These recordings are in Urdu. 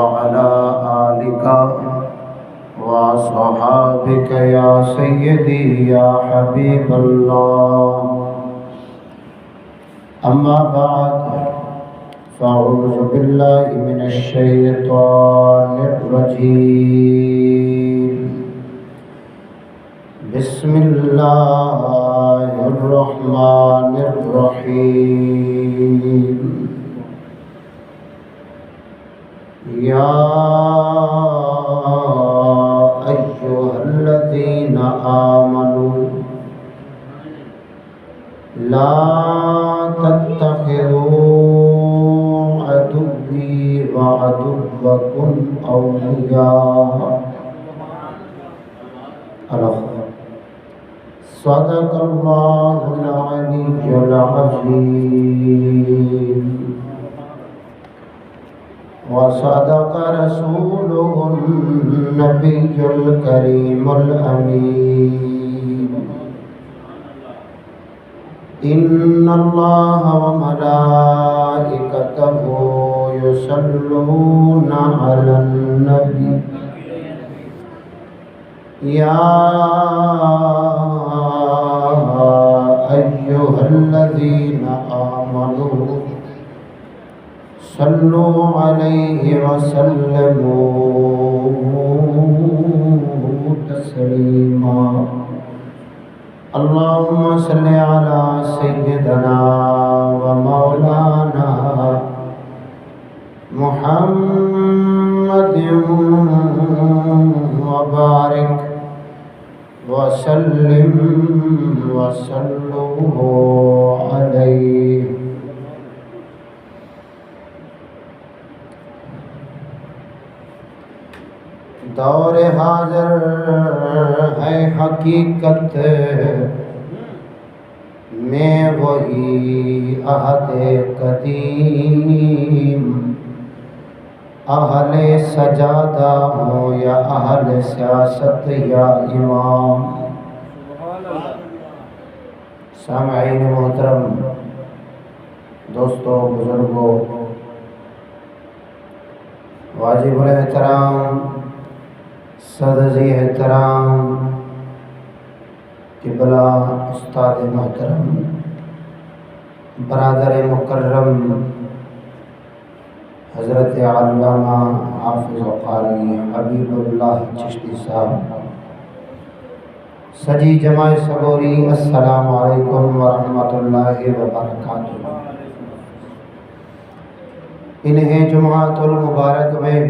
وعلى آلك وصحابك يا سيدي يا حبيب الله. أما بعد فأعوذ بالله من الشيطان الرجيم. بسم الله الرحمن الرحيم. يا أيها الذين آمنوا لا تتخذوا عدوي وعدوكم أولياء. صدق الله العلي العظيم وصدق رسوله النبي الكريم الأمين. إن الله وملائكته يصلون على النبي يا أيها الذين آمنوا صلوا عليه وسلموا تسليما. اللهم صل على سيدنا ومولانا محمد وبارك وسلم وصلوا عليه. دور حاضر ہے حقیقت میں وہی عہد قدیم. اہل سجادہ ہو یا اہل سیاست یا امام. سامعین محترم، دوستو، بزرگوں، واجب الاحترام، صدر احترام، قبلہ استاد محترم، برادر مکرم حضرت علامہ حافظ و قاری حبیب اللہ چشتی صاحب، سجی جماع صبوری، السلام علیکم ورحمۃ اللہ وبرکاتہ. انہیں جمعۃ المبارک میں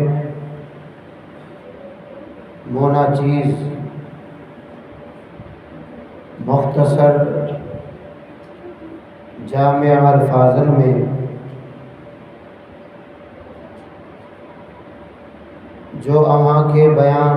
مونا چیز مختصر جامع الفاظ میں جو اواں کے بیان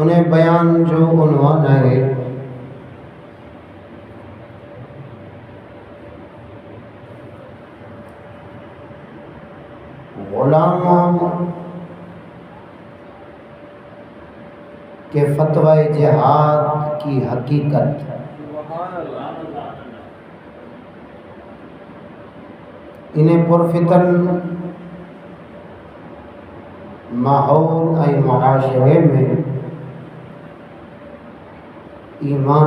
انہیں بیان جو عنوان ہے غلاموں کے فتوی جہاد کی حقیقت. انہیں پرفتن ماحول ای معاشرے میں ایمان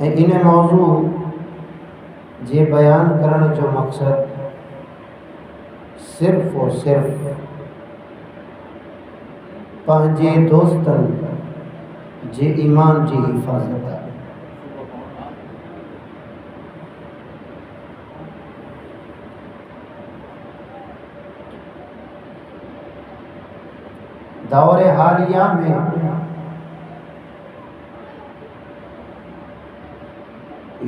انہیں موضوع جے بیان کرن جو مقصد صرف اور صرف پانچے دوستن جے ایمان جی حفاظت ہے. دور حالیہ میں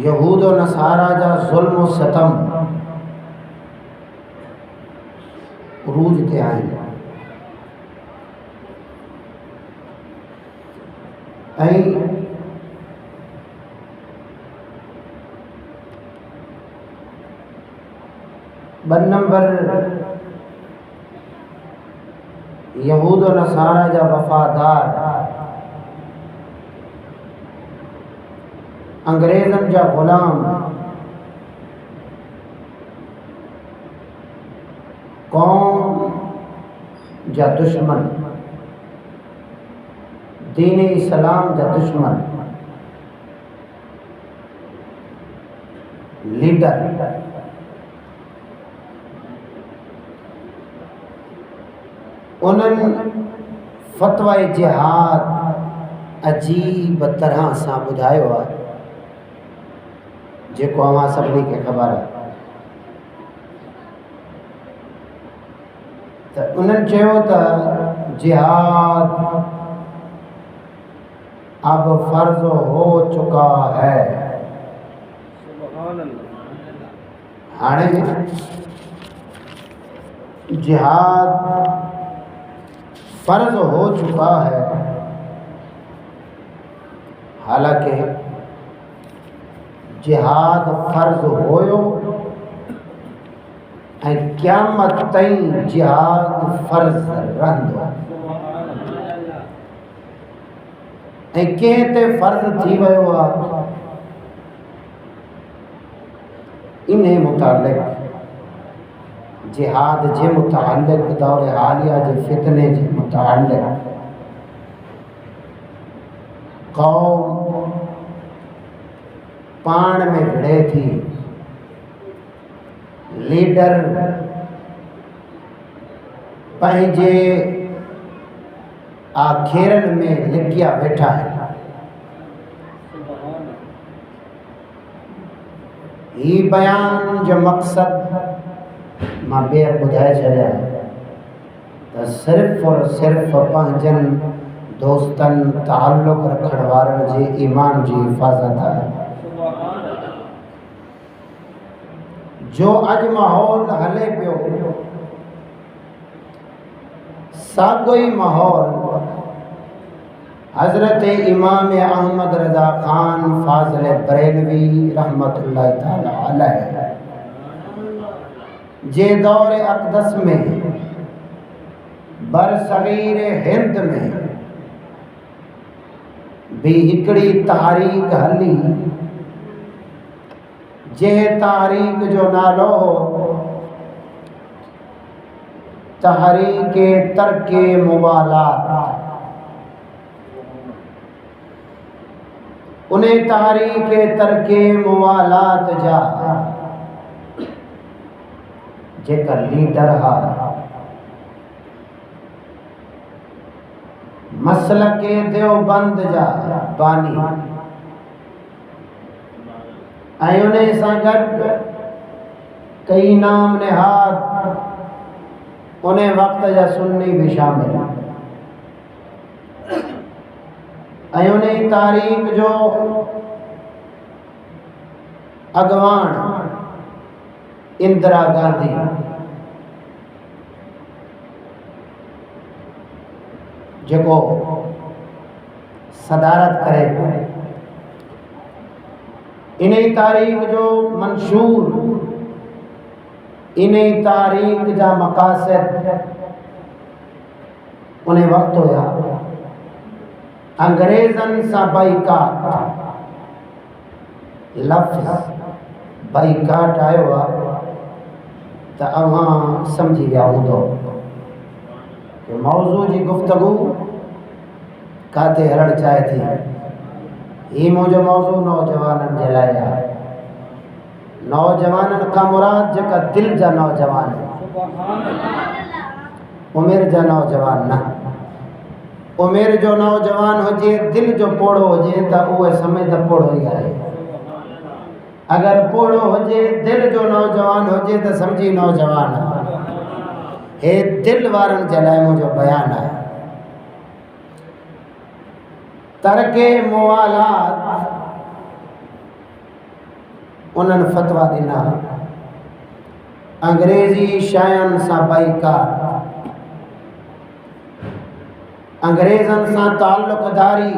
یہود و نصارہ جا ظلم و ستم عروج تے آئیں. بن نمبر یہود و نصارہ جا وفادار انگریزن جا غلام قوم جا دشمن دین اسلام جا دشمن لیڈر انہن فتوی جہاد عجیب طرح سا بدھائے ہوا جے کو ہمارا سبھی کے خبر ہے تو انہن چاہو تا جہاد اب فرض ہو چکا ہے ہانے جہاد فرض ہو چکا ہے حالانکہ جہاد فرض ہویو قیامت تائیں جہاد فرض رہندو کہتے فرض تھی ویو انہیں متعلق جہاد جے متعلق دور حالیہ جے فتنے جے متعلق قوم پان میں بھڑے تھی لیڈر پہنجے آخیرن میں لکیا بیٹھا ہے یہ بیان جو مقصد ماں بے بدھائے چلے تو صرف اور صرف پہنجن دوستن تعلق رکھڑ وارن جے ایمان جی حفاظت ہے جو اج ماحول ہلے پیو ساگوئی ماحول حضرت امام احمد رضا خان فاضل بریلوی رحمت اللہ تعالی علیہ جے دور اقدس میں برصغیر ہند میں بھی ہکڑی تحریک ہلی جے تحریک جو نالو تحریک ترک موالات انہیں تحریک ترک موالات جا جے کا لیڈر ہا مسلک دیوبند جا بانی انہیں سنگت کئی نام نہاد انہیں وقت جا سنی بھی شامل انہیں تاریخ جو اگوان اندرا گاندھی جکو صدارت کرے انہیں تاریخ جو منشور انہیں تاریخ جا مقاصد انہیں وقت ہویا انگریزن سا بائیکاٹ لفظ بائیکاٹ آئے ہوا تا اوہاں سمجھی گیا ہوں تو کہ موضوع جی گفتگو کاتے ہرڑ چاہے تھی یہ مجھے موضوع نوجوانن جلایا نوجوانن کا مراد جکا دل جا نوجوان ہے عمر جا نوجوان نہ عمر جو نوجوان ہو جے دل جو پوڑو ہو جے تا اوہ سمجھ تا پوڑو ہی آئے اگر پوڑو ہو جے دل جو نوجوان ہو جے تا سمجھی نوجوان ہے دل وارن جلائے مجھے بیان ہے ترک موالات انہن فتوہ دینا انگریزی شائن سا بائیکاٹ انگریزن سا تعلق داری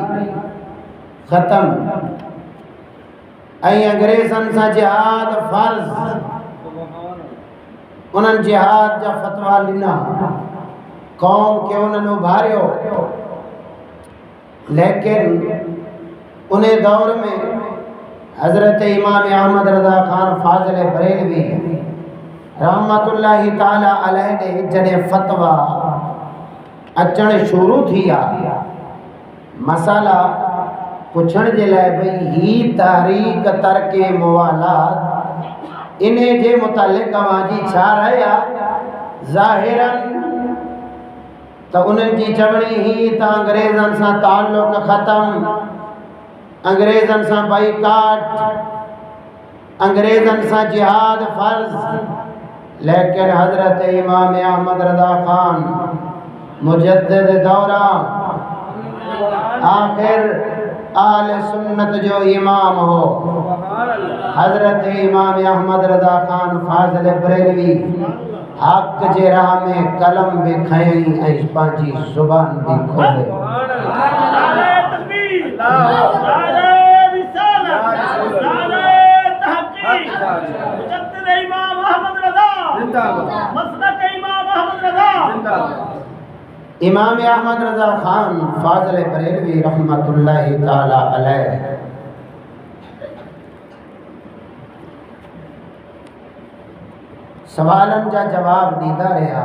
ختم ای انگریزن سا جہاد فرض انہن جہاد جا فتوہ لینا قوم کے انہن ابھاریو لیکن انہیں دور میں حضرت امام احمد رضا خان فاضل بریلوی رحمت اللہ تعالی علیہ نے جڑے فتوا اچن شروع تھیا مسئلہ پوچھن جے لائے بھئی ہی تحریک ترک موالات انہیں جے متعلق واجی چھا رہا ظاہراً تو انہیں جی چوڑی ہی تا انگریزن سا تعلق ختم، انگریزن سا بائیکاٹ، انگریزن سا جہاد فرض، لیکن حضرت امام احمد رضا خان مجدد دورہ آخر آل سنت جو امام ہو حضرت امام احمد رضا خان فاضل بریلوی حق جے راہ میں قلم بھی کھائیں ایس پانچی زبان بھی کھولے نعرہ تکبیر، نعرہ رسالت، نعرہ تحقیق، مجدد امام احمد رضا، مسلک امام احمد رضا۔ امام احمد رضا خان فاضل بریلوی رحمت اللہ تعالی علیہ سوالن جا جواب دیتا رہا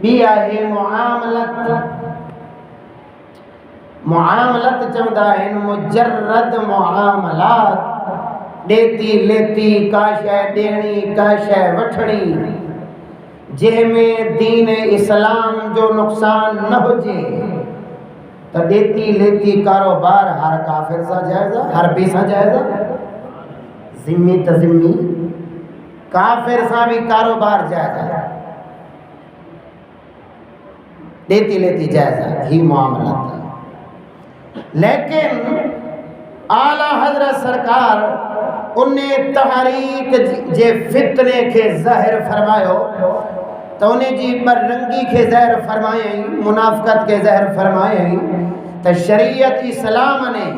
بی آہے معاملت چوندہ ہیں مجرد معاملات دیتی لیتی کاشے دینی کاشے وٹھنی جے میں دین اسلام جو نقصان نہ ہو جے تو دیتی لیتی کاروبار ہر کافر سا جائزہ ہر بی سا جائزہ ذمی تذمی کافر سا بھی کاروبار جائزہ دیتی لیتی جائزہ ہی معاملات لیکن اعلیٰ حضرت سرکار انہیں تحریک جے فتنے کے ظاہر فرمائیو تو انہیں جی پر رنگی کے ظاہر فرمائیں منافقت کے ظاہر فرمائیں تو شریعت اسلام نے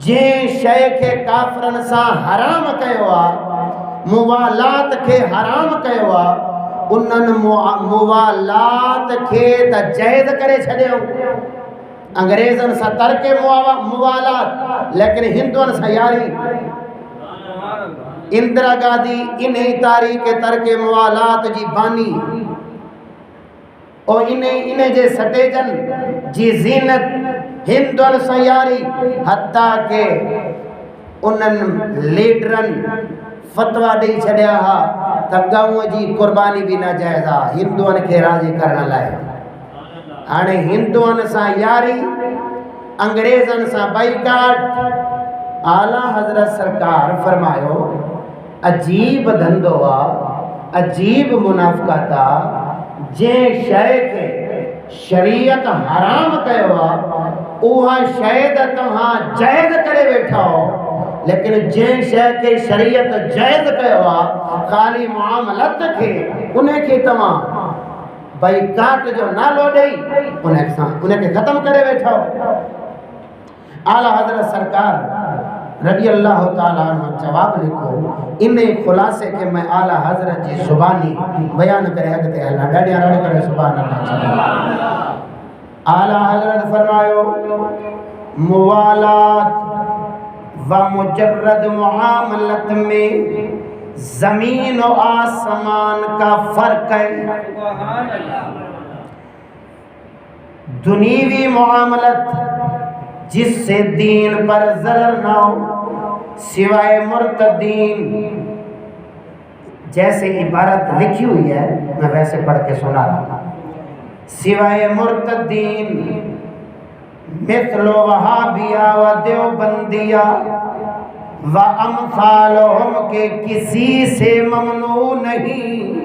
جے شے کے کافرن سا حرام کہوا موالات کے حرام کہوا انن موالات کے تجائز کرے چھڑے ہوں انگریزن سا ترک موالات لیکن ہندوان سا یاری اندرا گاندھی انہی تاریخ ترک موالات جی بانی اور انہیں جے سٹیجن جی زینت ہندوان سا یاری حتیٰ کہ انن لیڈرن فتوہ دی چھڑیا ہا تگاؤں جی قربانی بھی نہ جائزہ ہندوان کے راضی کرنا لائے آنے ہندوان سا یاری انگریزن سا بائیکاٹ اعلیٰ حضرت سرکار فرمائیو عجیب دھندوا عجیب منافقتا جے شے کے شریعت حرام کہوا اوہا شاید تمہاں جائز کرے بیٹھا ہو لیکن جے شے کے شریعت جائز کہوا خالی معاملت کے انہیں کی تمہاں بائیکاٹ جو نہ لو دئی انہیں کے ختم کرے بیٹھا ہو اعلیٰ حضرت سرکار رضی اللہ تعالیٰ عنہ جواب لکھو انہیں خلاصے کہ میں اعلیٰ حضرت جی زبانی بیان کرے اگتے اللہ ڈاڑیاں رڑ کرے سبحان اللہ اعلیٰ حضرت فرمائیو موالات و مجرد معاملت میں زمین و آسمان کا فرق ہے دنیوی معاملت جس سے دین پر ضرر نہ ہو سوائے مرتدین جیسے عبارت لکھی ہوئی ہے میں ویسے پڑھ کے سنا رہا تھا سوائے مرتدین مثل وہابیہ و دیوبندیہ و امثالہم کے کسی سے ممنوع نہیں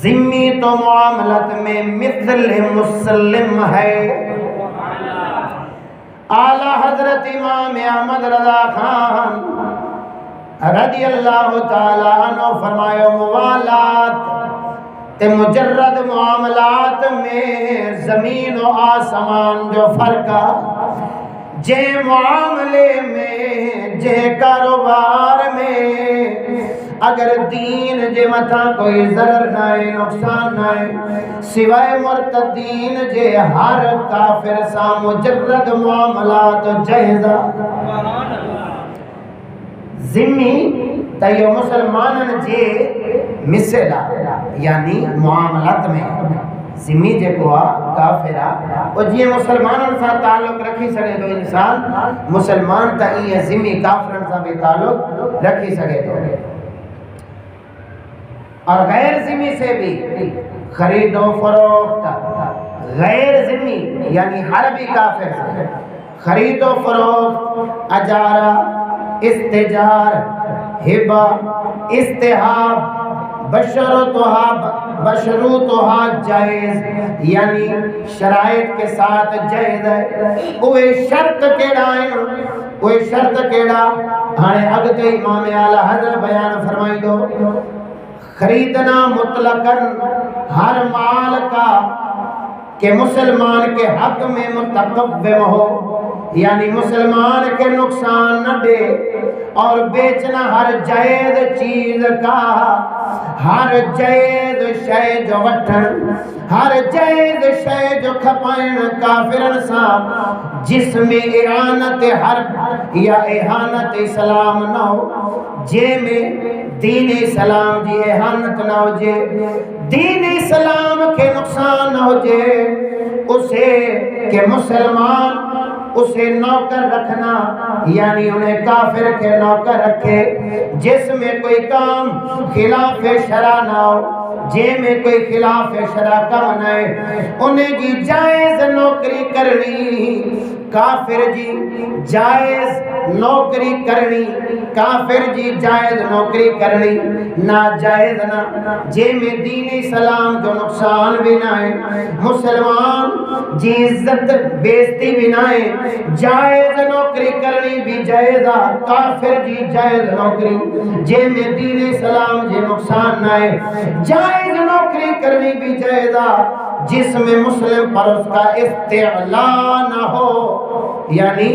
ذمی تو معاملت میں مثل مسلم ہے اعلیٰ حضرت امام احمد رضا خان رضی اللہ تعالیٰ عنہ فرمائے موالات تے مجرد معاملات میں زمین و آسمان جو فرقہ جے معاملے میں جے کاروبار میں اگر دین جے متھا کوئی ضرر نہ ہے نقصان نہ ہے سوائے مرتدین جے ہر کافر سا مجرد معاملات جائزہ ذمی تیو مسلمانن جے مثلا یعنی معاملات میں ذمی جے کوآ کافرہ اور جی مسلمانن سا تعلق رکھی سکے تو انسان مسلمان تا یہ ذمی کافرن سا بھی تعلق رکھی سکے تو اور غیر ذمی سے بھی خرید و فروخت غیر ذمی یعنی حربی کافر سے خرید و فروخت اجارہ استجار ہبہ استحاب بشروطہا جائز یعنی شرائط کے ساتھ جائز ہے اوے شرط کیڑا ہے اوے شرط کیڑا ہانے اگتے امام اعلیٰ حضرت بیان فرمائی دو خریدنا مطلقاً ہر مال کا کہ مسلمان کے حق میں متقوم ہو یعنی مسلمان کے نقصان نہ دے اور بیچنا ہر جائز چیز کا ہر جائز شے جو وٹھن ہر جائز شے جو کھپائن کافرن سا جس میں اعانت حرب یا احانت اسلام نہ ہو جے میں دین اسلام جی احانت نہ ہو جے، دین اسلام کے نقصان نہ ہو جے، اسے کہ مسلمان اسے نوکر رکھنا یعنی انہیں کافر کے نوکر رکھے، جس میں کوئی کام خلاف شرع نہ ہو، جے میں کوئی خلاف شرع کم نہ ہے، انہیں جی جائز نوکری کرنی، کافر جی جائز نوکری کرنی، کافر جی جائز نوکری کرنی، ناجائز نہ، جے میں دین اسلام جو نقصان بھی نہ ہے، مسلمان جی عزت بیزتی بھی نہ ہے، جائز نوکری کرنی بھی جائزہ، کافر جی جائز نوکری، جے میں دین اسلام جی نقصان نہ ہے، جائز نوکری کرنی بھی جائزہ، جس میں مسلم پر اس کا استعلاء نہ ہو، یعنی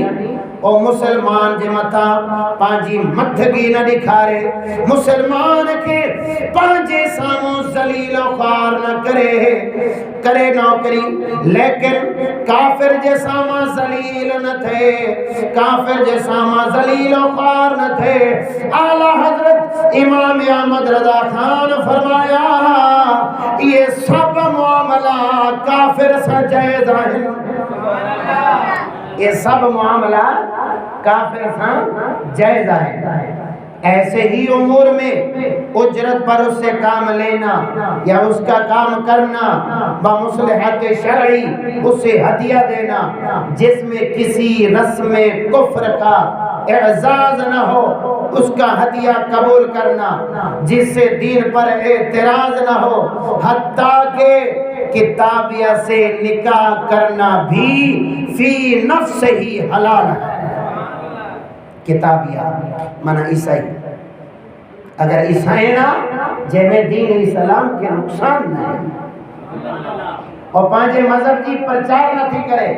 او مسلمان جے متا پانجی متھگی نہ دکھارے، مسلمان کے پانجے ساموں ذلیل و خوار نہ کرے نوکری، لیکن کافر جے ساما ذلیل نہ تھے، کافر جے ساما ذلیل و خوار نہ تھے۔ اعلیٰ حضرت امام احمد رضا خان فرمایا یہ سب معاملہ کافر سے جائز ہیں، یہ سب معاملہ کافر سے جائز ہے۔ ایسے ہی امور میں اجرت پر اس سے کام لینا یا اس کا کام کرنا بمصلحت شرعی، اسے ہدیہ دینا جس میں کسی رسم کفر کا اعزاز نہ ہو، اس کا ہدیہ قبول کرنا جس سے دین پر اعتراض نہ ہو، حتیٰ کہ کتابیہ سے نکاح کرنا بھی فی نفس ہی حلال ہے۔ کتابیہ منع عیسائی، اگر عیسائی نہ جے میں دین اسلام کے نقصان نہ ہے اور پانچے مذہب جی پرچار نہ تھی کرے،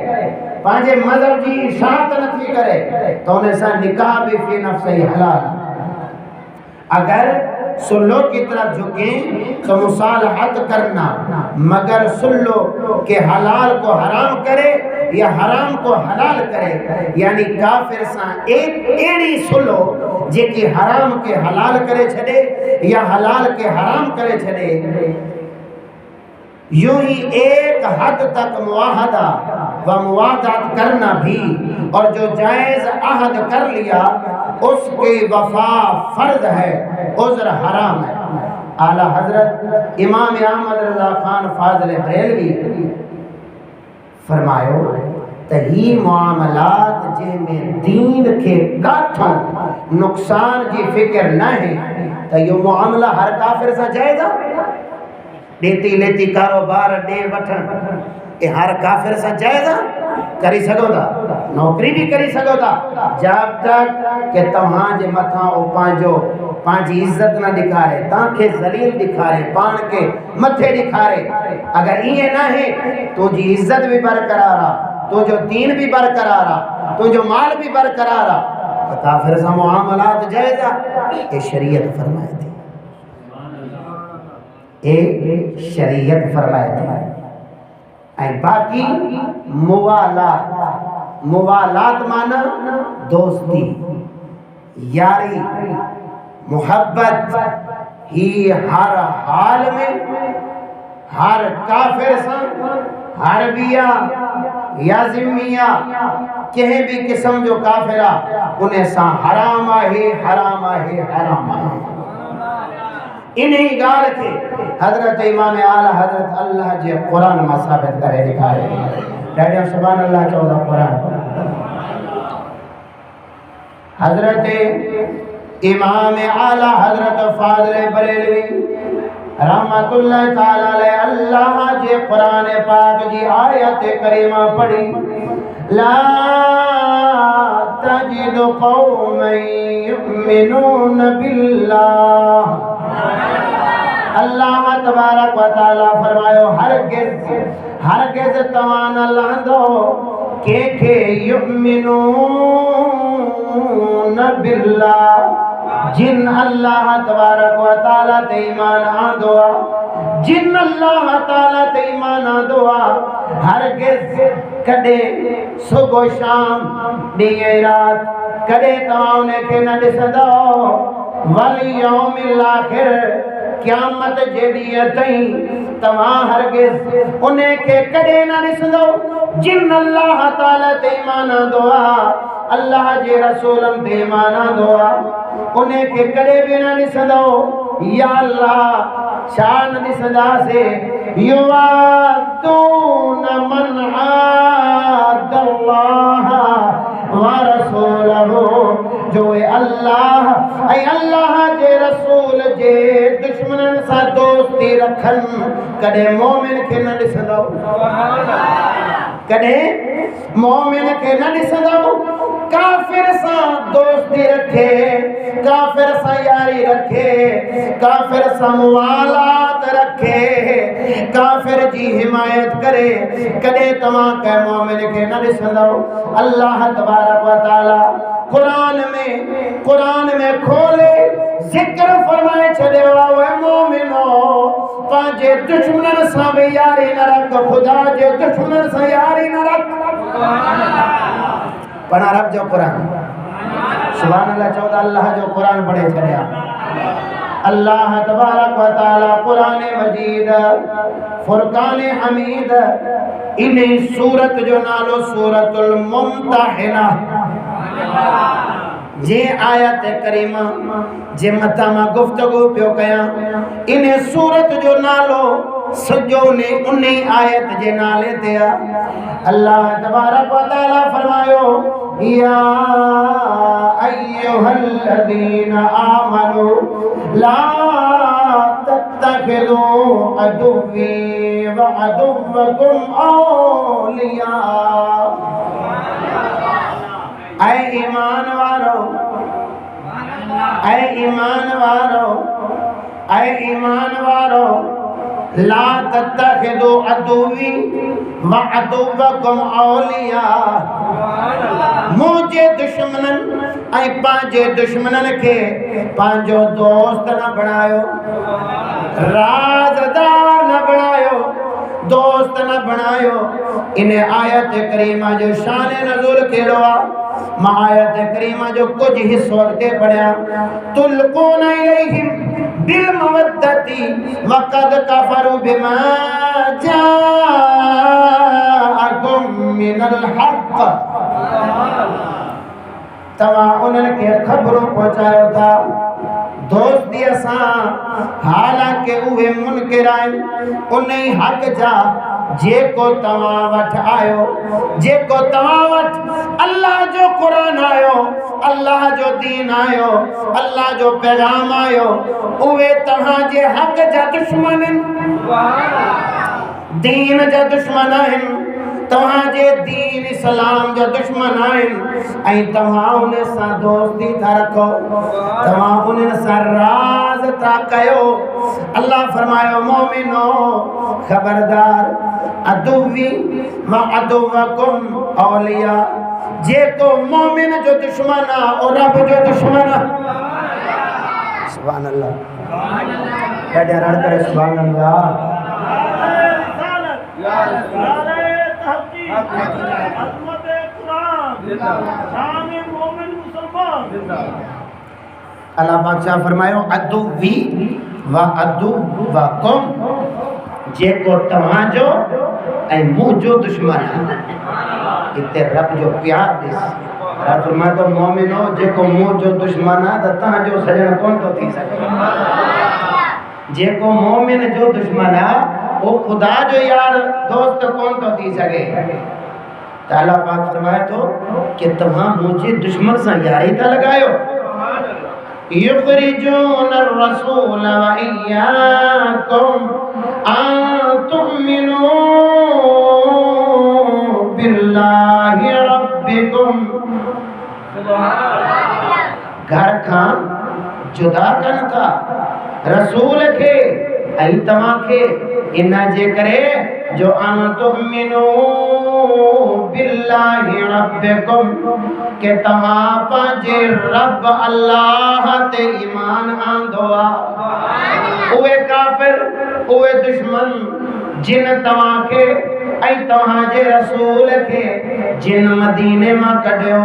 پانچے مذہب جی اشاعت نہ تھی کرے، تو انہیں سا نکاح بھی فی نفس ہی حلال ہے۔ اگر سلو کی طرف جھکیں تو مصالحت کرنا، مگر سلو کے حلال کو حرام کرے یا حرام کو حلال کرے، یعنی کافر سا ایک ایڑی سلو جے کی حرام کے حلال کرے چھڑے یا حلال کے حرام کرے چھڑے، یوں ہی ایک حد تک معاہدہ و موادات کرنا بھی، اور جو جائز عہد کر لیا اس کی وفا فرض ہے، عذر حرام ہے۔ اعلیٰ حضرت امام احمد رضا خان فاضل بریلوی فرمایو تہی معاملات جے میں دین کے کاتھوں نقصان کی فکر نہ ہے، تو یہ معاملہ ہر کافر سے جائزہ، دیتی لیتی کاروبار دے وٹھن یہ ہر کافر سے جائزہ کری سکو دا، نوکری بھی کری سکو دا، جب تک کہ تمہاں جے متھاں او پانچی عزت نہ دکھارے، تاں کے ذلیل دکھارے، پان کے متھے دکھارے، اگر یہ نہ ہے تو جی عزت بھی برقرارا، تو جو دین بھی برقرارا، تو جو مال بھی برقرارا، تو کافر سے معاملات جائزہ، یہ شریعت فرمائے تھی، ایک شریعت فرمائے تھی۔ باقی موالات مانا دوستی، یاری، محبت ہی ہر حال میں ہر کافر سے، حربیہ یا ذمیہ کہیں بھی قسم جو کافرہ انہیں سا حرام ہے، حرام ہے، حرام ہے۔ انہی گال کے حضرت امام اعلیٰ حضرت اللہ جی قرآن میں ثابت کرے دکھائے، ڈیڈیوں سبحان اللہ 14 قرآن۔ حضرت امام اعلیٰ حضرت فاضل بریلوی رحمت اللہ تعالیٰ علیہ اللہ جی قرآن پاک جی آیت کریمہ پڑھی، لا تجد قوما یؤمنون باللہ، اللہ تبارک و تعالیٰ فرمایو ہرگز توان لہندو کہ یؤمنون باللہ، جن اللہ تبارک و تعالیٰ تے ایمان آندوا، جن اللہ تعالیٰ تے ایمان آندوا، ہرگز کدے صبح شام ڈیئے رات کدے تواؤں نے کے نہ ڈسدو والیوم الاخر قیامت جیڑی تئیں تمہاں ہرگز انہیں کے کڑے نہ رسدو جن اللہ تعالی تے ایمان دعا اللہ جے رسولم تے ایمان دعا انہیں کے کڑے بھی نہ رسدو یا اللہ شان رسدا سے یوادون من عاد اللہ ورسولہ جو اے اللہ جے رسول جے دشمنن سا دوستی رکھن کدے مومن کے نہ ڈسندو کدے مومن کے نہ ڈسندو کافر سا دوستی رکھے کافر سا یاری رکھے کافر سا موالات رکھے کافر جی حمایت کرے کدے تمام کہ مومن کے نہ ڈسندو اللہ تبارک و تعالی قرآن میں کھولے ذکر فرمائے چھڑے واوے مومنو پانچے دشمنن سا بھی یاری نہ رکھ خدا جے دشمنن سا یاری نہ رکھ پڑھا رب جو قرآن سبحان اللہ چودہ اللہ جو قرآن پڑھے چھڑے اللہ تبارک و تعالی قرآن مجید فرقان حمید انہی سورت جو نالو سورت الممتحنہ جے آیت کریمہ جے متامہ گفتگو پیو کیا انہیں سورت جو نالو سجو نے انہیں آیت جے نالے دیا اللہ تبارک و تعالی فرمایو یا ایوہ الذین آمنوا لا تتخذوا عدوی وعدوکم اولیاء اے ایمان وارو اے ایمان وارو اے ایمان وارو لا تتخذوا عدوی وعدوکم اولیاء مجھے دشمنن اے پانچے دشمنن کے پانچو دوست نہ بنایو رازدار نہ بنایو دوست نہ بنایو انہیں آیت کریمہ جو شان نزول کیڑوا ما آیت کریمہ جو کچھ حص وقتے پڑھیا تلقون الیہم بالمودتی وقد کفروا بما جاءکم من الحق تمہاں انہوں کے خبروں پہنچایا تھا دوست دیا ساں حالانکہ اوہ منکرائن انہیں حق جا جے کو تماوٹ آئیو جے کو تماوٹ اللہ جو قرآن آئیو اللہ جو دین آئیو اللہ جو پیغام آئیو اوہ تہاں جے حق جا دشمنن دین جا دشمنن تمہاں جے دین اسلام جو دشمن آئین این تمہاں انہیں سا دوستی تھا رکھو تمہاں انہیں سا راز تھا کہو اللہ فرمائے مومنو خبردار عدوی و عدوکم اولیاء جے کو مومن جو دشمنہ اور رب جو دشمنہ سبحان اللہ کہتے رڑ کرے سبحان اللہ عظمت قرآن شان مومن مسلمان اللہ پاک شاہ فرمائے عدوی و عدوکم جے کو تمہاں جو اے مو جو دشمن ہے اتنے رب جو پیار دیس رب فرمائے تو مومنو جے کو مو جو دشمن ہے دتاں جو سجن کون تو تھی سکے جے کو مومن جو دشمن ہے وہ خدا جو یار دوست کون تو تھی سکے تعالیٰ پاک فرمائے تو کہ تمہاں مجھے دشمن سے یاری تا لگائیو یخرجون الرسول و ایاکم ان تؤمنوا باللہ ربکم گھر کھان جدا کن کا رسول کے ای تمہاں کے انہا جے کرے جو ان تؤمنوا باللہ ربکم کہ تمہاں پانچے رب اللہ تے ایمان آندھوا اوے کافر اوے دشمن جن تمہاں کے ای تمہاں جے رسول کے جن مدینے ماں کڑیو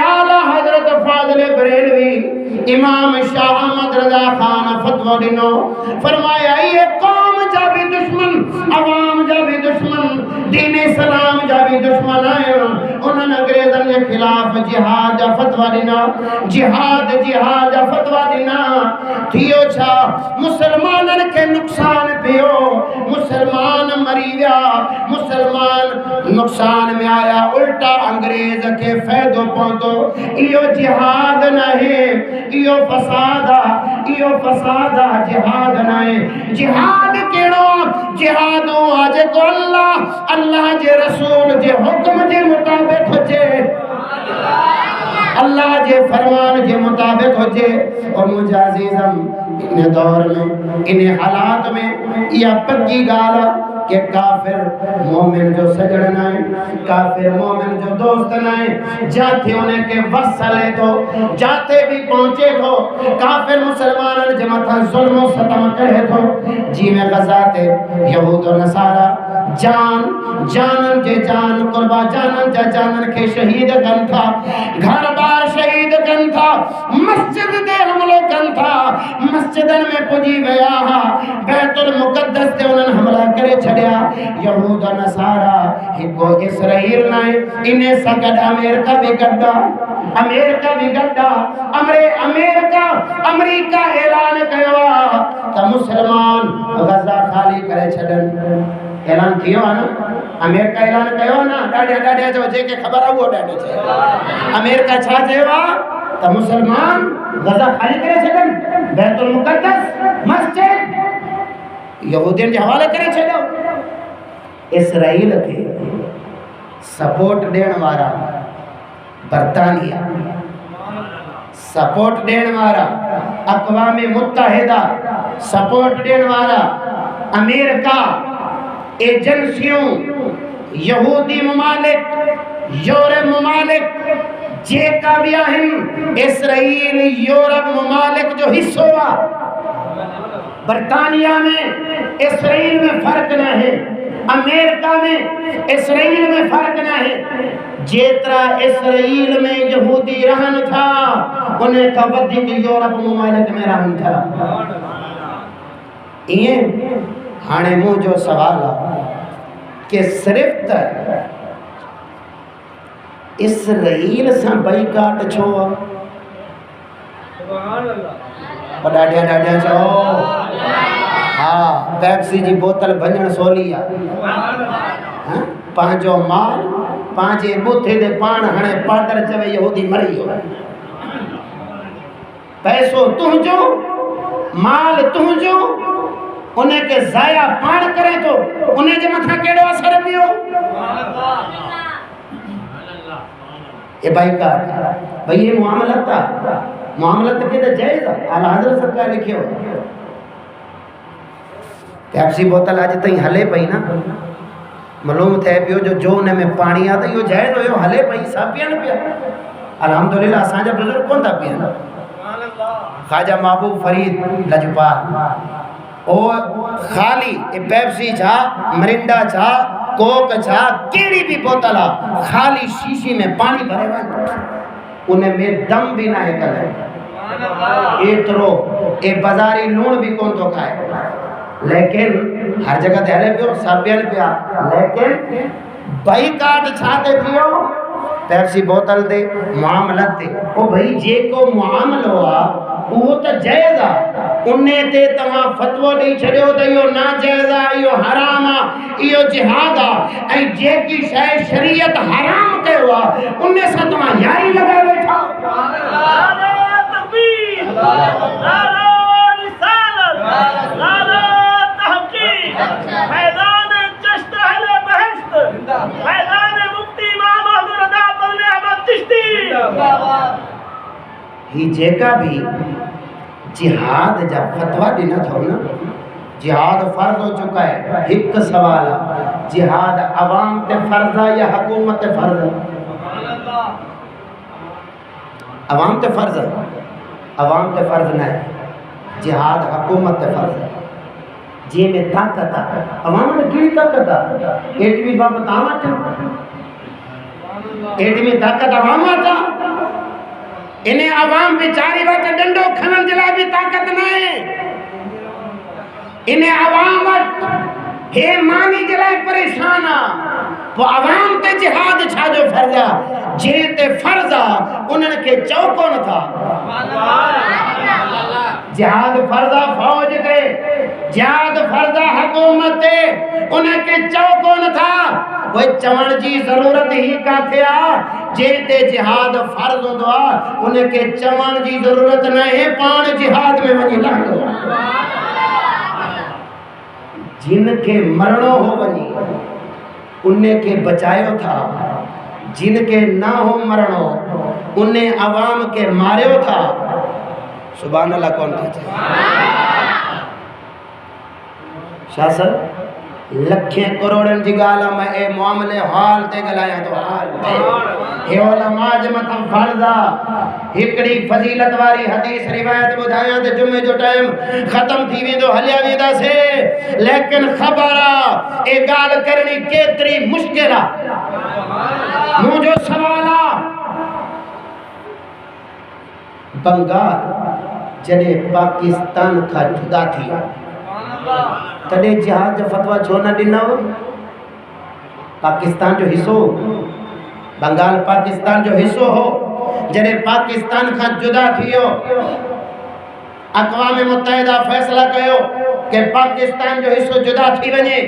اعلی حضرت فاضل بریلوی امام شاہ احمد رضا خان فتوہ دنو فرمایا یہ قوم جا بھی دشمن عوام جا بھی دشمن دین اسلام جا بھی دشمن آئے انہوں نے انگریزن کے خلاف جہاد جا فتوہ دینا جہاد جا فتوہ دینا تھیو چھا مسلمانن کے نقصان پیو مسلمان مریویا مسلمان نقصان میں آیا الٹا انگریز کے فیدو پہنتو ایو جہاد نہیں ایو فسادہ جہاد نہیں جہاد کیڑو جہادو آجے کو اللہ جے رسول جے حکم جے مطابق ہو جے اللہ جے فرمان جے مطابق ہو جے اور مجھے عزیزم انہیں دور میں انہیں حالات میں یہ پکی گالا کہ کافر مومن جو سجڑنا ہے کافر مومن جو دوست نائیں جاتے انہیں کے وصلے تو جاتے بھی پہنچے تو کافر مسلمان جمعتا ظلم و ستم کرے تو جی میں غزاتے یہود و نصارہ جانن جے جان قربا جانن کے شہید کن تھا گھر بار شہید کن تھا مسجد دے حملو کن تھا مسجدن میں پجی ویا بیت المقدس دے انہوں حملہ کرے چھڑیا یہود و نصارہ ہکو اسرائیل نائے انہیں سکت امریکہ بھی گڑا امریکہ اعلان کہوا تا مسلمان غزہ خالی کرے چھڑن اعلان کیوں آنا امریکہ اعلان کہوا نا ڈاڑیا جو جے کے خبر آؤ ڈاڑیا چھے امریکہ چھا جیوا تا مسلمان غزہ خالی کرے چھڑن بیت المقدس مسجد یہودین جو حوالے کرے چھڑو اسرائیل کے سپورٹ دین وارا برطانیہ سپورٹ دین وارا اقوام متحدہ سپورٹ دین وارا امریکہ ایجنسیوں یہودی ممالک یورپ ممالک جے کا بھی آہن اسرائیل یورپ ممالک جو حصہ ہوا برطانیہ میں اسرائیل میں فرق نہ ہے امریکہ میں اسرائیل میں فرق نہ ہے جیترا اسرائیل میں یہودی رہن تھا انہیں کا ودی کی یورپ ممالک میں رہن تھا یہ ہانے مو جو سوال کہ صرف تر اسرائیل سے بائیکاٹ چھوا ڈاڈیا چاہو ہاں پیپسی جی بوتل بھنجن سولی پانچو مال پانچے بوتھے دے پان ہنے پاٹر چوے یہودی مری ہو پیسو تُہجو مال تُہجو انہیں کے ضائع پان کرے تو انہیں جو متھا کیڑو اثر بھی ہو یہ بھائی کا بھائی یہ معاملت تھا معاملت کے تو جائز اعلی حضرت سرکار لکھے ہو پیپسی بوتل آج تھی ہلے پئی نا معلوم تھے پیو جو انہیں میں پانی آتا یہ جائز ہو ہلے پئی سب پیان پیا الحمدللہ اساں جب بزرگ کون تھا پیانا خواجہ محبوب فرید لجپال اور خالی پیپسی چھا مرنڈا چھا کوک چھا کیڑی بھی بوتلا خالی شیشی میں پانی بھرے ہوئے انہیں میں دم بھی نہ ہے کلے ایترو اے بازاری لون بھی کون تو کھائے لیکن ہر جگہ دہلے پیو سب بیان پیا لیکن بائی کارڈ چھاتے پیو پیپسی بوتل دے معاملت دے او بھائی جے کو معامل ہوا وہ تو جائزہ انہیں تے تمہاں فتوہ نہیں چھڑے ہو تو یہ نا جائزہ یہ حرامہ یہ جہادہ اے جے کی شریعت حرام کے ہوا انہیں سے تمہاں یاری لگا بیٹھا نعرہ تکبیر نعرہ رسالت نعرہ تحقیق میدان چشت اہل بہشت میدان مفتی امام احمد رضا بن احمد چشتی ہی جے کا بھی جہاد جب فتوہ دینا تھا نا جہاد فرض ہو چکا ہے ایک سوال جہاد عوام تے فرض ہے یا حکومت تے فرض ہے عوام تے فرض ہے عوام تے فرض نہ ہے جہاد حکومت تے فرض ہے جی میں طاقت ہے عوام نے کیڑی طاقت ہے ایٹوی بابت آمد ایڈمی طاقت عوام آتا انہیں عوام بیچاری وقت ڈنڈو کھنن جلا بھی طاقت نہیں انہیں عوام وقت ہے مانی جلائے پریشانا وہ عوام تے جہاد چھا جو فرضا جیتے فرضا انہوں کے چوکون تھا جہاد فرضا فوج تے جہاد فرضا حکومت تے انہوں کے چوکون تھا وہ چون جی ضرورت ہی کا تھیا جیتے جہاد فرض دعا انہیں کے چون جی ضرورت نہیں پان جہاد میں ونی لگ دو جن کے مرنو ہو بنی انہیں کے بچائیو تھا جن کے نہ ہو مرنو انہیں عوام کے ماریو تھا سبحان اللہ کون کہتے ہیں شاہ سر لکھیں کروڑن جی گالا میں اے معاملے حال تے گلایا تو حال تے اے علماء جمتم فرضا ہکڑی فضیلت واری حدیث روایت بدھائیاں تے جمعے جو ٹائم ختم تھی وی دو حلیہ ویدہ سے لیکن خبرہ اے گال کرنی کیتری مشکلہ مجھو سوالا بنگال جنہیں پاکستان کا جدا تھی تڑے جہاد جو فتوہ چھوڑنا دینا ہو پاکستان جو حصہ ہو بنگال پاکستان جو حصہ ہو جنہیں پاکستان کا جدا تھی ہو اقوام متحدہ فیصلہ کہو کہ پاکستان جو حصہ جدا تھی بنے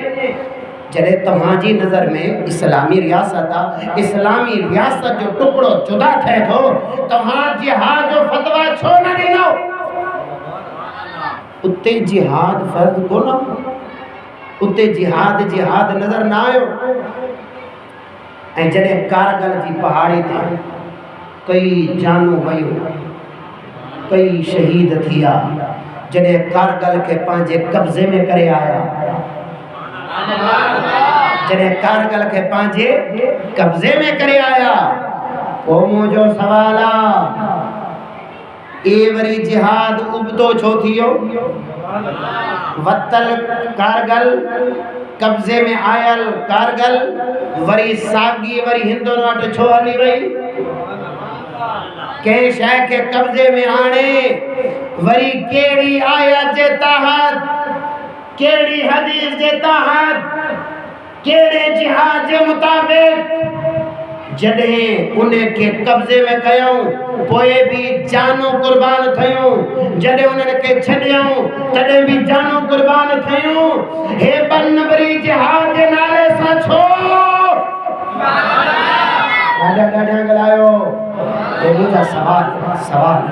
جنہیں تمہاجی نظر میں اسلامی ریاست اسلامی ریاست جو ٹکڑو جدا تھے تو تمہاں جہاد جو فتوہ چھوڑنا دینا ہو اتے جہاد فرض کو نہ اتے جہاد نظر نہ آئے جنہیں کارگل کی پہاڑی تھے کئی جانو ویو کئی شہید تھیا جنہیں کارگل کے پانچے قبضے میں کرے آیا جنہیں کارگل کے پانچے قبضے میں کرے آیا وہ مجھو سوالا ایوری جہاد ابتو چھوتیو وطل کارگل قبضے میں آیل کارگل وری ساگی وری ہندونوٹ چھوڑی وئی کہ شاہ کے قبضے میں آنے وری کیڑی آیت جتاحت کیڑی حدیث جتاحت کیڑے جہاد کے مطابق جڑیں انہیں کے قبضے میں کہوں پوئے بھی جانوں قربان تھیوں جڑیں انہیں کے چھڑیوں تڑے بھی جانوں قربان تھیوں ہے بن نبری جہاد نالے سا چھو ڈاڑا گلائیو یہ مجھا سوال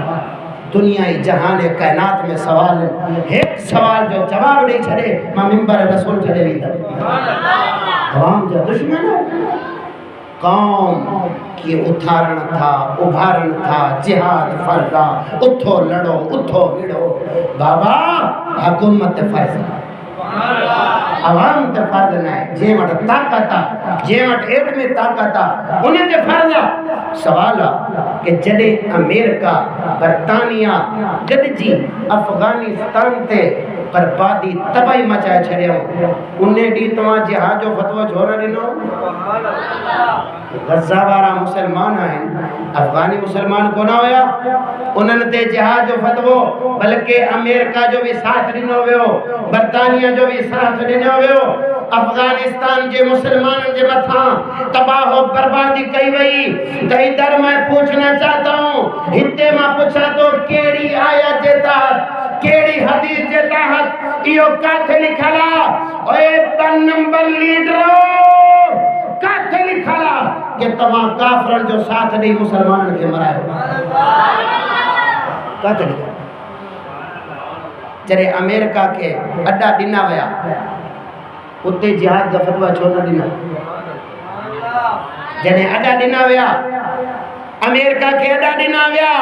دنیای جہان کائنات میں سوال ایک سوال جو جواب نہیں چھڑے میں ممبر رسول چھڑے بھی در عوام جو دشمن ہے قوم کی اتھارن تھا ابھارن تھا جہاد فرضا اتھو لڑو اتھو وڑو بابا حکومت فرضا عوام تے فرض نہیں جے مٹ طاقتا جے مٹ ایڈ میں طاقتا انہیں تے فرضا سوالا کہ جڑے امریکہ برطانیہ گڈ جی افغانستان تے بربادی تباہی مچائے چھڑے ہوں انہیں ڈی تمہاں جہاد جو فتوہ چھوڑا ڈینو غزہ وارا مسلمان ہیں افغانی مسلمان کو نہ ہویا انہوں نے جہاد جو فتوہ بلکہ امریکہ جو بھی ساتھ ڈینو ہوئے ہو برطانیہ جو بھی ساتھ ڈینو ہوئے ہو افغانستان کے مسلمان کے متھاں تباہ و بربادی کئی وئی کئی در میں پوچھنا چاہتا ہوں ہتے میں پوچھا تو کیڑی آیت جیتا کیڑی حدیث جیتا ایو کاتھے لکھلا اے بن نمبر لیڈرو کاتھے لکھلا کہ تمام کافرن جو ساتھ نہیں مسلمانوں کے مرائے کاتھے لکھلا جرے امریکہ کے اڈا ڈنا ویا اتے جہاد کا فتوہ چھوڑنا ڈنا جنہیں اڈا ڈنا ویا امریکہ کے اڈا ڈنا ویا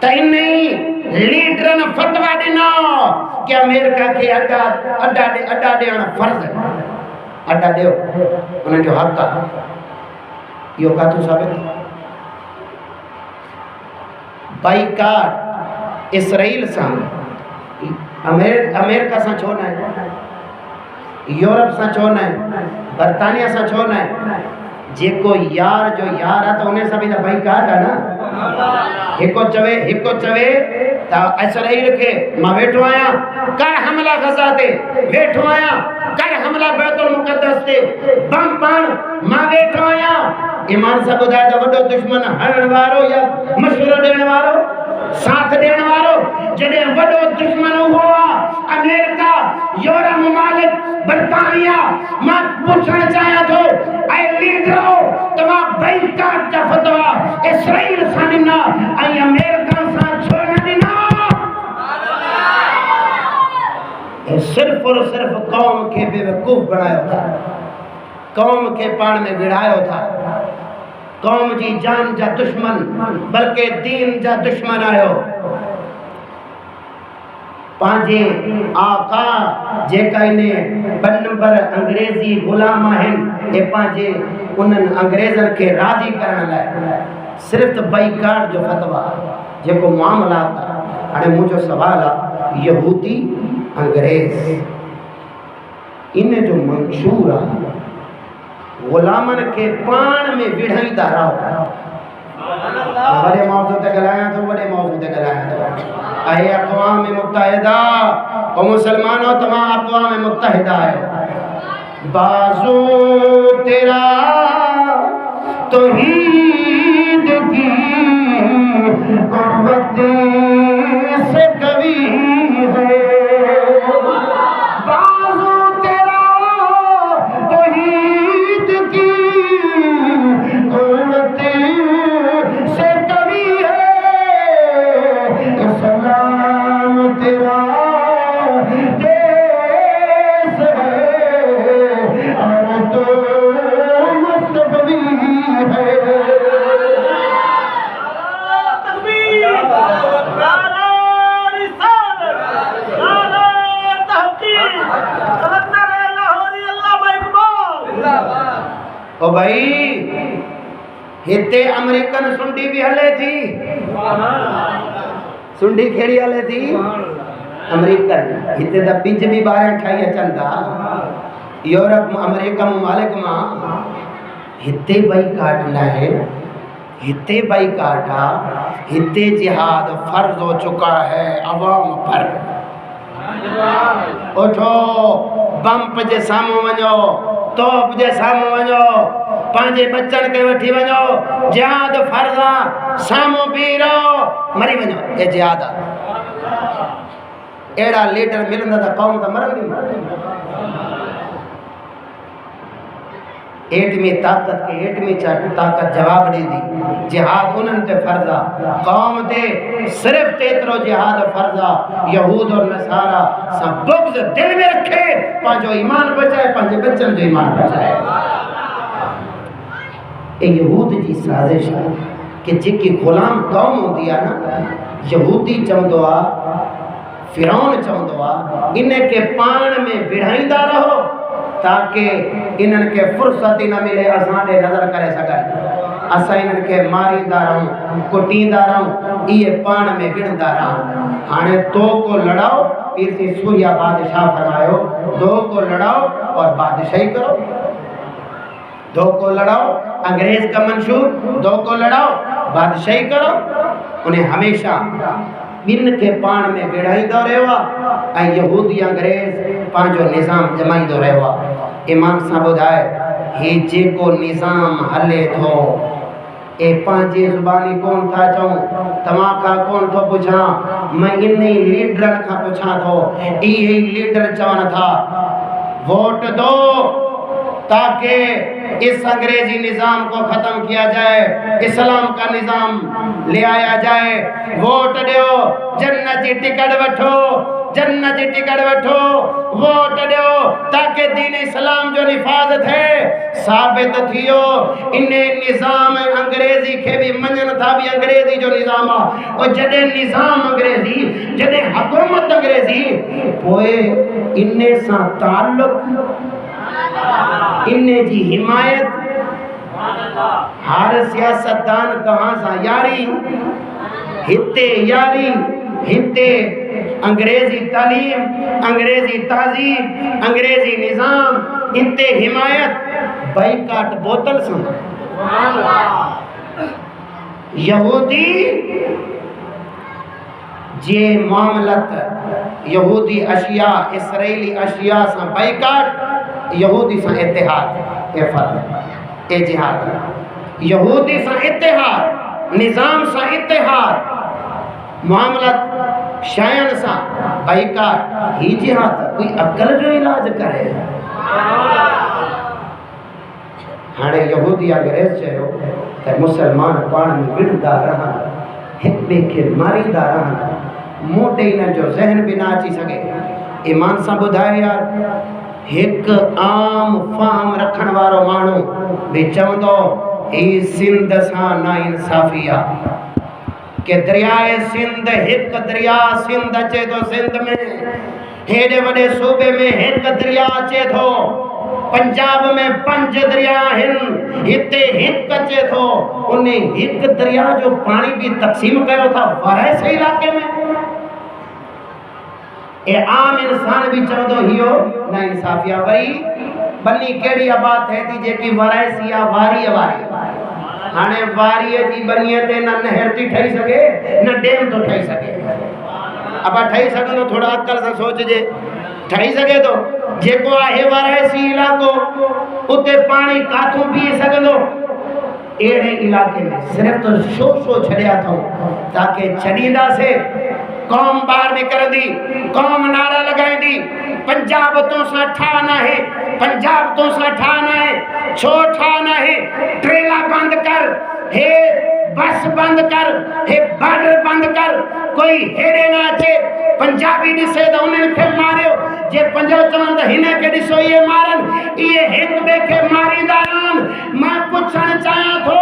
تین نہیں لیڈرن فتوہ ڈنا کہ امریکہ کے اڈا دینا فرض ہے اڈا دیو انہیں جو حق کا یہ کاتو ثابت بائیکاٹ اسرائیل سا امریکہ سا چھوڑنا ہے یورپ سا چھوڑنا ہے برطانیہ سا چھوڑنا ہے جے کو یار جو یار ہے تو انہیں سبھی دا بھائی کہا ہے نا ہکو چوے تا ایسا رہی رکھے ماں بیٹھو آیا کر حملہ غزہ تے بیٹھو آیا کر حملہ بیت المقدس تے بم پان ماں بیٹھو آیا ایمان سے بدائے دا وڈو دشمن ہرن وارو یا مشورہ دینے وارو ساتھ دینے وارو جنہیں وڈو دشمن ہوا امریکہ یورپ ممالک برطانیہ ماں پوچھنا چاہیا تو اے لیڈروں تمام بائیکاٹ کا فتوہ اسرائیل سانینا اے امریکہ سان چھوڑنا دینا صرف اور صرف قوم کے بے وقوف بنایا ہوتا قوم کے پان میں گڑھایا ہوتا قوم جی جان جا دشمن بلکہ دین جا دشمن آئے ہو پانچے آقا جے کا انہیں بنبر انگریزی غلام ہیں اے پانچے انہن انگریزن کے راضی کرنے لائے صرف بائیکاٹ جو فتوہ جے کو معاملات ہڑے مجھو سوالا یہودی انگریز انہیں جو منشور ہے غلامن کے پان میں وڑھائی دارا ہو بڑے موضوع تے گلایا تو اے اقوام متحدہ و مسلمانوں تمام اقوام متحدہ ہے بازو تیرا توحید کی قوت سے قوی ہے او بھائی ہتے امریکن سنڈی بھی ہلے تھی سنڈی کھیڑی ہلے تھی امریکن ہتے دا بنج بھی بارے ٹھائیا چندہ یورپ امریکہ ممالک ماں ہتے بائی کاٹنا ہے ہتے بائی کاٹا ہتے جہاد فرض ہو چکا ہے عوام پر اٹھو بمپ جے سامو ونجو توپ جے سامو ونجو پانچے بچن کے وٹھی ونجو جہاد فرضا سامو پیرو مری ونجو اے جہاد ایڑا لیڈر ملندہ دا قوم دا مرن دی ایٹمی طاقت کے ایٹمی طاقت جواب دی دی جہاد انہن تے فرضا قوم تے صرف تیترو جہاد فرضا یہود اور نصارہ سب بغض دل میں رکھے پانچو ایمان بچائے پانچے بچن جو ایمان بچائے اے یہود جی سازش ہے کہ جی کی غلام قوم ہو دیا نا یہودی چمدوا فرعون چمدوا انہیں کے پان میں بڑھائندہ رہو تاکہ انہن کے فرصتی نہ ملے اسانے نظر کرے سکیں اسا انہن کے ماری داروں کٹین داروں یہ پان میں گڑ داروں ہانے دو کو لڑاؤ پھر سے سوریا بادشاہ فرمائیو دو کو لڑاؤ اور بادشاہی کرو دو کو لڑاؤ انگریز کا منشور دو کو لڑاؤ بادشاہی کرو انہیں ہمیشہ بن کے پان میں گڑھائی دو رہوا اے یہودی انگریز پانچو نظام جمائی دو رہوا امام صاحب دائے ہی جے کو نظام حلے تھو اے پانچے زبانی کون تھا چاہوں تماکا کون تھو پوچھا میں انہی لیڈر کا پوچھا تھو یہی لیڈر چاہنا تھا ووٹ دو تاکہ اس انگریزی نظام کو ختم کیا جائے اسلام کا نظام لے آیا جائے ووٹ دیو جنتی ٹکٹ وٹھو جنتی ٹکٹ وٹھو ووٹ دیو تاکہ دین اسلام جو نفاذت ہے ثابت تھیو انہیں نظام انگریزی کے بھی منجن تھا بھی انگریزی جو نظام اور جدے نظام انگریزی جدے حکومت انگریزی پوئے انہیں سا تعلق انہیں جی حمایت ہر سیاستدان کہاں سا یاری ہتے انگریزی تعلیم انگریزی تہذیب انگریزی نظام انتے حمایت بائیکاٹ بوتل سن یہودی جے معاملت یہودی اشیاء اسرائیلی اشیاء سا بائیکاٹ یہودی سا اتحاد اے فرق اے جہاد یہودی سا اتحاد نظام سا اتحاد معاملت شائن سا بائیکاٹ ہی جہاد کوئی عقل جو علاج کرے ہانے یہودی انگریز چاہو کہ مسلمان پان میں وڑدا رہا ایک بے کے ماری دا رہا موٹے انہیں جو ذہن بھی نہ چی سکے ایمان سا بدھائے یار ایک عام فہم رکھن وارو مانو بھی چاہوں دو ای سندھ سا نا انصافیہ کہ دریائے سندھ ایک دریا سندھ اچے تو سندھ میں ہیڈے وڈے صوبے میں ایک دریا اچے تو پنجاب میں 5 دریا ہن ہتے ایک اچے تو انہیں ایک دریا جو پانی بھی تقسیم کرو تھا وارے سے علاقے میں اے عام انسان بھی چاہو دو ہیو نا انصافیہ وری بنی کیڑی آباد ہے تھی جے کی وارے سیا واری ہانے واری جی بنیتے نہ نہر تھی ٹھائی سکے نہ ڈیم تو ٹھائی سکے ابا ٹھائی سکے تو تھوڑا عقل سے سوچ جے ٹھائی سکے تو جے کو آہے وارے سی علاقوں اتے پانی کاتھوں پی سکے تو ایڑے علاقے میں صرف تو شو چھڑیا تھا تاکہ چھڑیدہ سے قوم باہر نکل دی قوم نعرہ لگائیں دی پنجاب تو سا ٹھانا ہے پنجاب تو سا ٹھانا ہے چھو ٹھانا ہے ٹریلا بند کر ہے بس بند کر ہے بارڈر بند کر کوئی ہیڑے نہ چے پنجابی ڈسے دا انہیں پھر مارے جے پنجاب چمند ہنے کے ڈسو یہ مارن یہ ایک بے کے ماری داران میں پوچھن چاہاں تھو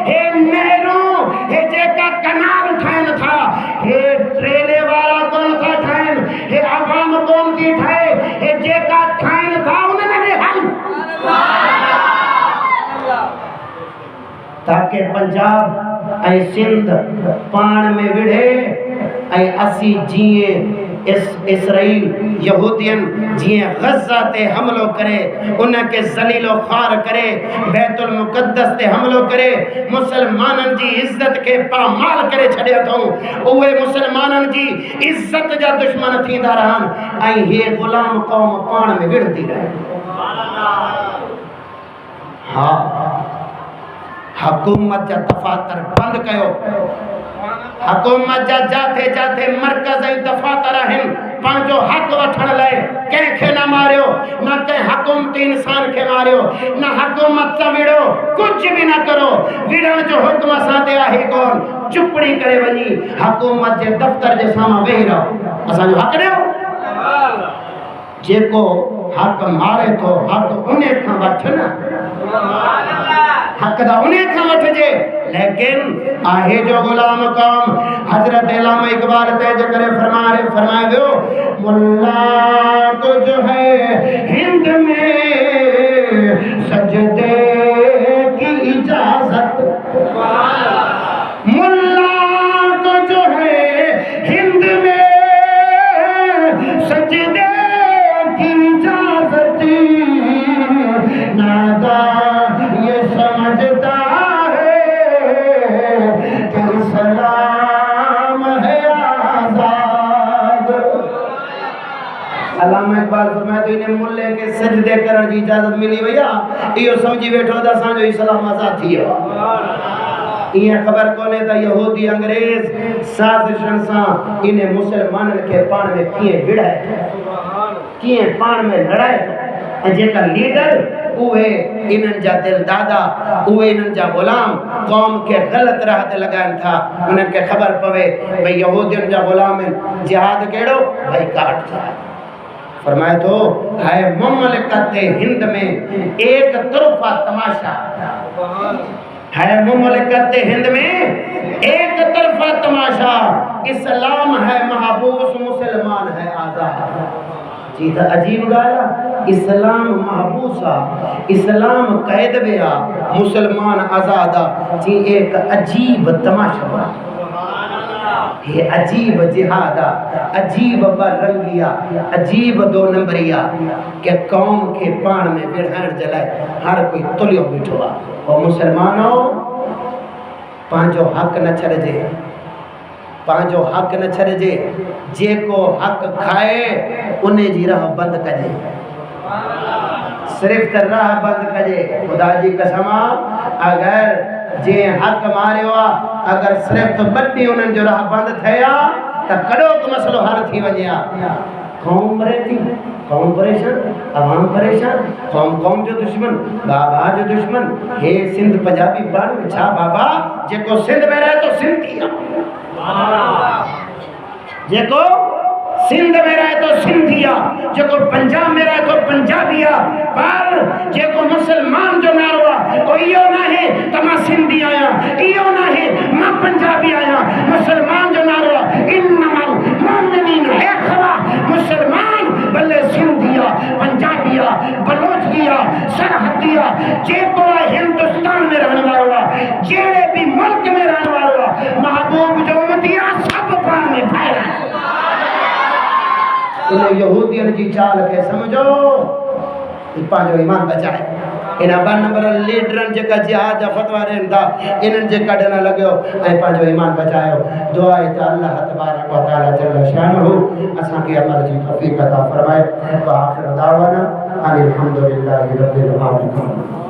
ہے نہروں ہے جے کا کنال ٹھائن تھا ہے ٹریلے والا کون تھا ٹھائن ہے عوام کون کی ٹھائے ہے جے کا ٹھائن تھا انہیں نے حل تاکہ پنجاب اے سندھ پان میں وڑھے اے اسی جیئے اسرائیل یہودین جیئے غزہ تے حملو کرے انہیں کے ذلیل و خوار کرے بیت المقدس تے حملو کرے مسلمانن جی عزت کے پامال کرے چھڑے تھوں اوے مسلمانن جی عزت جا دشمن تھی داران آئی یہ غلام قوم پان میں وڑھ دی رہے ہاں حکومت جا دفاتر بند کیو حکومت جا جاتے جاتے مرکز دفاتر ہیں پانچو حق وٹھن لائے کہیں کھے نہ ماریو نہ کہیں حکومتی انسان کے ماریو نہ حکومت سا ویڑو کچھ بھی نہ کرو ویڑن جو حکم ساتھ آہی کون چپڑی کرے ونی حکومت جے دفتر جے ساما وہی رہو اسا جو حق دیو جے کو حق مارے تو حق انہیں کھا وٹھنا حق دا انہیں کھا وٹھ جے لیکن آہے جو غلام قوم حضرت علامہ اقبال تیج کرے فرمائے گئے ملا کو جو ہے ہند میں سجدے کی اجازت ملا کو جو ہے ہند میں سجدے کی اجازت نادا یہ سمجھتا علامہ اقبال فرمایا تو انہیں ملے کے سجدے کرن کی اجازت ملی ویا یہ سمجھی بیٹھو دا سان جو اسلام آزاد تھی ہے یہ خبر کونے تا یہودی انگریز سازشن سا انہیں مسلمانن کے پان میں کیے بڑھائے کیے پان میں لڑائے جے کا لیڈر اوے انہن جا دل دادا اوے انہن جا غلام قوم کے غلط راہ تے لگائن تھا انہن کے خبر پوے بھئی یہودین جا غلام جہاد کیڑو بھئی کاٹ جا فرمائے تو ہے مملکت ہند میں ایک طرفہ تماشا ہے مملکت ہند میں ایک طرفہ تماشا اسلام ہے محبوس مسلمان ہے آزاد چیزا عجیب گالا اسلام محبوسا اسلام قید بیا مسلمان آزادا چی ایک عجیب تماشا یہ عجیب جہادا، عجیب برنگیا، عجیب دو نمبریا کہ قوم کے پان میں بڑھان جلائے ہر کوئی تلیو بیٹھوا. اور مسلمانوں پانچو حق نہ چھڑ جے، پانچو حق نہ چھڑ جے، جے کو حق کھائے انہیں جی راہ بند کجے، صرف راہ بند کجے. خدا جی قسمہ اگر جے حق مارے ہوا اگر صرف بڑی انہیں جو راہ بند تھیا تا کڑو کو مسئلہ حل تھی وجیا. قوم رہتی، قوم پریشان، عوام پریشان، قوم جو دشمن، بابا جو دشمن. ہے سندھ پنجابی پڑھ میں چھا بابا جے کو سندھ میں رہے تو سندھیا، جے کو سندھ میں رہے تو سندھیا، جے کو پنجاب میں رہے تو پنجابیا. پر جے کو مسلمان جو نہ رہا وہ ایو نہ ہے تو میں سندھی آیا، ایو نہ ہے میں پنجابی آیا. مسلمان جو نہ رہا انما المؤمنین اخوہ، مسلمان بلے سندھیا، پنجابیا، بلوچیا، سرحدیا، جے کو ہندوستان میں رہنے والا جیڑے بھی ملک میں رہنے والا محبوب جو امتیا سب پان میں پھیلا. انہیں یہودیوں کی چال کے سمجھو پانچو ایمان بچائے. انہاں بار نمبر لیڈرن جکا جہاد جا فتوہ رہندا انہاں جے کڈنا لگیو اے پانچو ایمان بچائیو. دعا ہے تے اللہ تبارک و تعالی جل شانہ اساں کے عمل جی توفیق عطا فرمائے. وآخر دعوانا ان الحمدللہ رب العالمین.